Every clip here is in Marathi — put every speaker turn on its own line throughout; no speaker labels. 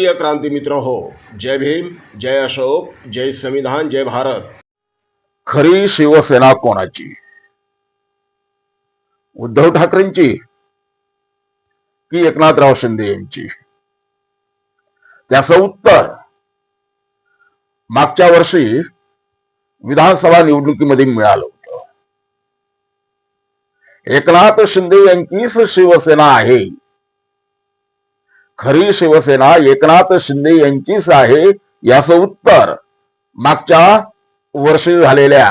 प्रिय क्रांती मित्र हो, जय भीम, जय अशोक, जय संविधान, जय भारत.
खरी शिवसेना कोणाची? उद्धव ठाकरेंची की एकनाथराव शिंदे यांची? त्याचं उत्तर मागच्या वर्षी विधानसभा निवडणुकीमध्ये मिळालं होतं. एकनाथ शिंदे यांचीच शिवसेना आहे. खरी शिवसेना एकनाथ शिंदे यांचीच आहे याचं उत्तर मागच्या वर्षी झालेल्या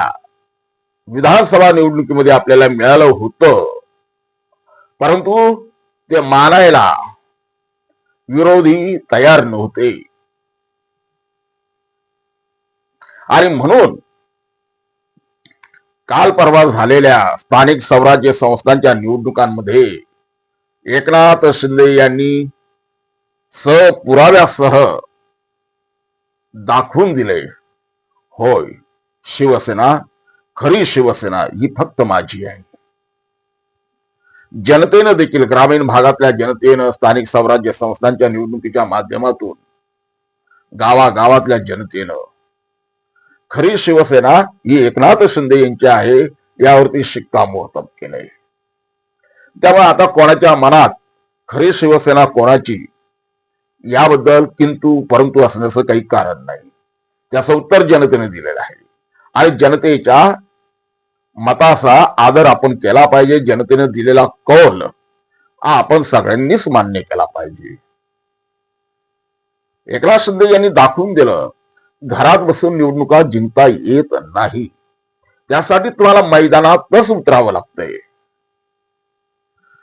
विधानसभा निवडणुकीमध्ये आपल्याला मिळालं होतं. परंतु ते मानायला विरोधी तयार नव्हते आणि म्हणून काल परवा झालेल्या स्थानिक स्वराज्य संस्थांच्या निवडणुकांमध्ये एकनाथ शिंदे यांनी पुराव्यासह दाखवून दिले, होय, शिवसेना, खरी शिवसेना ही फक्त माझी आहे. जनतेनं देखील, ग्रामीण भागातल्या जनतेनं, स्थानिक स्वराज्य संस्थांच्या निवडणुकीच्या माध्यमातून गावागावातल्या जनतेनं खरी शिवसेना ही एकनाथ शिंदे यांची आहे यावरती शिक्कामोर्तब केलंय. त्यामुळे आता कोणाच्या मनात खरी शिवसेना कोणाची याबद्दल किंतु परंतु असण्याचं काही कारण नाही. त्याचं उत्तर जनतेने दिलेलं आहे आणि जनतेच्या मताचा आदर आपण केला पाहिजे. जनतेने दिलेला कौल आपण सगळ्यांनीच मान्य केला पाहिजे. एकनाथ शिंदे यांनी दाखवून दिलं, घरात बसून निवडणुका जिंकता येत नाही. त्यासाठी तुम्हाला मैदानातच उतरावं लागतंय,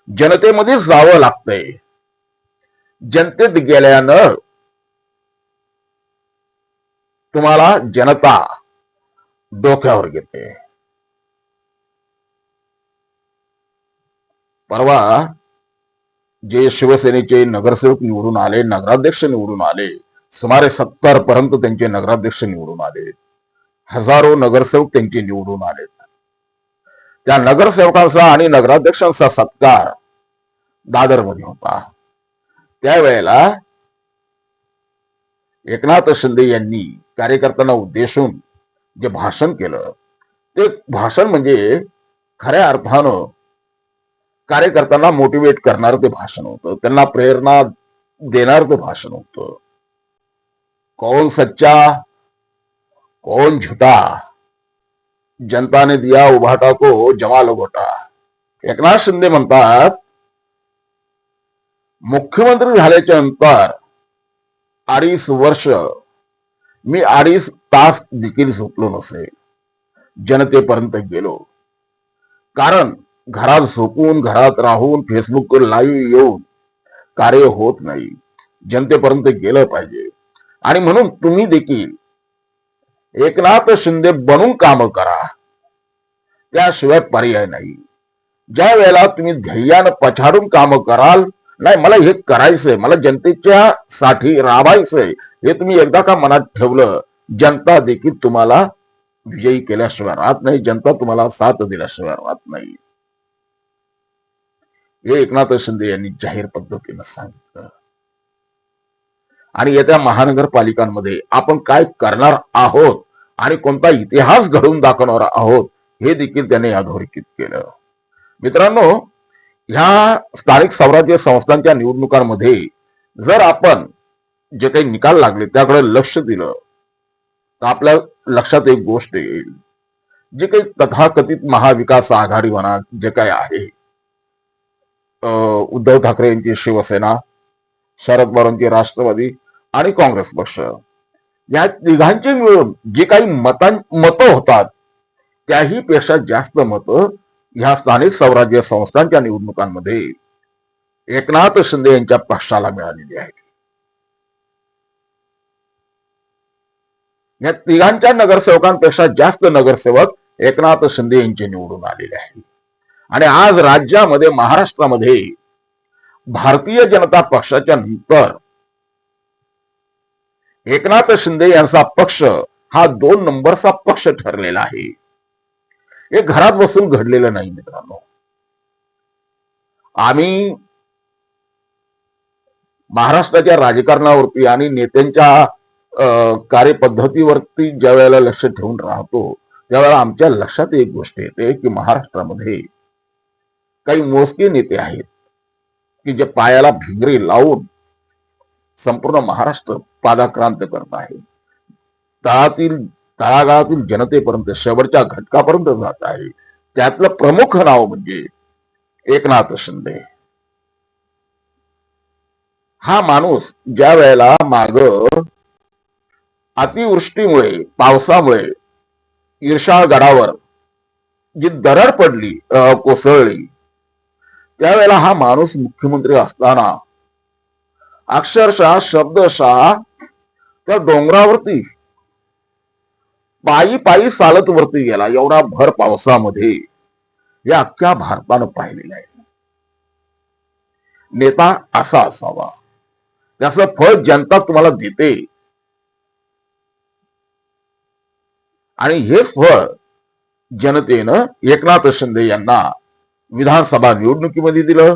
जनतेमध्ये जावं लागतंय. जनतेत गेल्यानं तुम्हाला जनता डोक्यावर घेते. परवा जे शिवसेनेचे नगरसेवक निवडून आले, नगराध्यक्ष निवडून आले, सुमारे 70 पर्यंत त्यांचे नगराध्यक्ष निवडून आले, हजारो नगरसेवक त्यांचे निवडून आले. त्या नगरसेवकांचा आणि नगराध्यक्षांचा सत्कार दादरमध्ये होता. त्यावेळेला एकनाथ शिंदे यांनी कार्यकर्त्यांना उद्देशून जे भाषण केलं, ते भाषण म्हणजे खऱ्या अर्थानं कार्यकर्त्यांना मोटिवेट करणारं ते भाषण होतं. त्यांना प्रेरणा देणारं ते भाषण होतं. कौन सच्चा कौन झूठा, जनता ने दिया उभाटा को जमा लगोटा. एकनाथ शिंदे म्हणतात, मुख्यमंत्री झाल्याच्या नंतर 2.5 वर्ष मी 2.5 तास देखील झोपलो नसे. जनतेपर्यंत गेलो, कारण घरात झोपून, घरात राहून, फेसबुकवर लाईव्ह येऊन कार्य होत नाही. जनतेपर्यंत गेलं पाहिजे आणि म्हणून तुम्ही देखील एकनाथ शिंदे बनून काम करा, त्याशिवाय पर्याय नाही. ज्या वेळेला तुम्ही ध्येयानं पछाडून काम कराल, नाही मला हे करायचंय, मला जनतेच्या साठी राबायचंय, हे तुम्ही एकदा का मनात ठेवलं, जनता देखील तुम्हाला विजयी केल्याशिवाय राहत नाही, जनता तुम्हाला साथ दिल्याशिवाय राहत नाही. हे एकनाथ शिंदे यांनी जाहीर पद्धतीनं सांगितलं. आणि येत्या महानगरपालिकांमध्ये आपण काय करणार आहोत आणि कोणता इतिहास घडवून दाखवणार आहोत हे देखील त्याने अधोरेखित केलं. मित्रांनो, ह्या स्थानिक स्वराज्य संस्थांच्या निवडणुकांमध्ये जर आपण जे काही निकाल लागले त्याकडे लक्ष दिलं तर आपल्या लक्षात एक गोष्ट येईल, जे काही तथाकथित महाविकास आघाडी म्हणा, जे काही आहे, उद्धव ठाकरे यांची शिवसेना, शरद पवारांची राष्ट्रवादी आणि काँग्रेस पक्ष, या तिघांची मिळून जे काही मतं होतात त्याही पेक्षा जास्त मतं ह्या स्थानिक स्वराज्य संस्थांच्या निवडणुकांमध्ये एकनाथ शिंदे यांच्या पक्षाला मिळालेली आहे. या तिघांच्या नगरसेवकांपेक्षा जास्त नगरसेवक एकनाथ शिंदे यांचे निवडून आलेले आहे. आणि आज राज्यामध्ये, महाराष्ट्रामध्ये भारतीय जनता पक्षाच्या नंतर एकनाथ शिंदे यांचा पक्ष हा 2 नंबरचा पक्ष ठरलेला आहे. हे घरात बसून घडलेलं नाही मित्रांनो. आम्ही महाराष्ट्राच्या राजकारणावरती आणि नेत्यांच्या कार्यपद्धतीवरती ज्या वेळेला लक्ष ठेवून राहतो त्यावेळेला आमच्या लक्षात एक गोष्ट येते की महाराष्ट्रामध्ये काही मोजके नेते आहेत की जे पायाला भिंगरी लावून संपूर्ण महाराष्ट्र पादाक्रांत करत आहे. तळागाळातील जनतेपर्यंत शेवटच्या घटकापर्यंत जात आहे. त्यातलं प्रमुख नाव म्हणजे एकनाथ शिंदे. हा माणूस ज्या वेळेला माग अतिवृष्टीमुळे पावसामुळे ईर्षागडावर जी दरड पडली कोसळली त्यावेळेला हा माणूस मुख्यमंत्री असताना अक्षरशः शब्दशः त्या डोंगरावरती पायी पायी चालत वरती गेला. एवढा भर पावसामध्ये या अख्ख्या भारतानं पाहिलेलं आहे. नेता असा असावा, त्याचं फळ जनता तुम्हाला देते आणि हेच फळ जनतेनं एकनाथ शिंदे यांना विधानसभा निवडणुकीमध्ये दिलं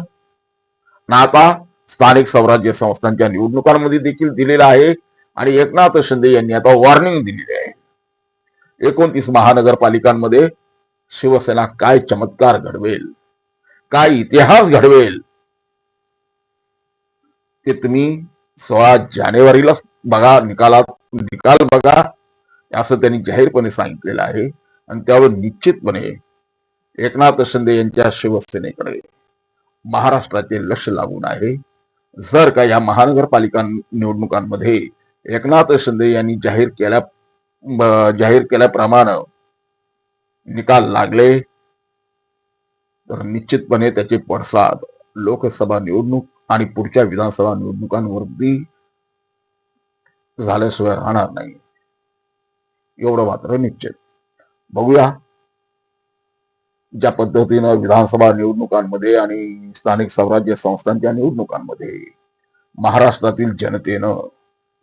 ना आता स्थानिक स्वराज्य संस्थांच्या निवडणुकांमध्ये देखील दिलेलं आहे. आणि एकनाथ शिंदे यांनी आता वॉर्निंग दिलेली आहे. 29 महानगरपालिकांमध्ये शिवसेना काय चमत्कार घडवेल, काय इतिहास घडवेल ते तुम्ही 16 जानेवारीला बघा, निकाल बघा असं त्यांनी जाहीरपणे सांगितलेलं आहे. आणि त्यावर निश्चितपणे एकनाथ शिंदे यांच्या शिवसेनेकडे महाराष्ट्राचे लक्ष लागून आहे. जर का या महानगरपालिका निवडणुकांमध्ये एकनाथ शिंदे यांनी जाहीर केल्याप्रमाणे निकाल लागले तर निश्चितपणे त्याचे पडसाद लोकसभा निवडणूक आणि पुढच्या विधानसभा निवडणुकांवरती झाल्याशिवाय राहणार नाही, एवढं मात्र निश्चित. बघूया ज्या पद्धतीनं विधानसभा निवडणुकांमध्ये आणि स्थानिक स्वराज्य संस्थांच्या निवडणुकांमध्ये महाराष्ट्रातील जनतेनं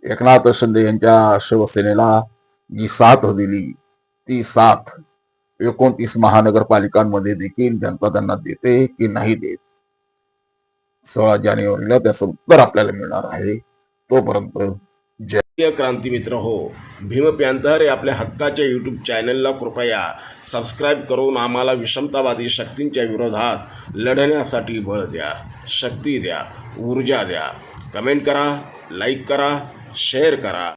एकनाथ शिंदे यांच्या शिवसेनेला जी साथ दिली ती साथ 29 महानगरपालिकांमध्ये देखील जनता त्यांना देते की नाही देत. 16 जानेवारीला त्याचं उत्तर आपल्याला मिळणार आहे. तोपर्यंत
प्रिय क्रांती मित्र हो, भीम पॅंथर या आपल्या हक्काच्या यूट्यूब चॅनलला कृपया सबस्क्राईब करून आम्हाला विषमतावादी शक्तींच्या विरोधात लढण्यासाठी बळ द्या, शक्ती द्या, ऊर्जा द्या. कमेंट करा, लाईक करा, शेअर करा.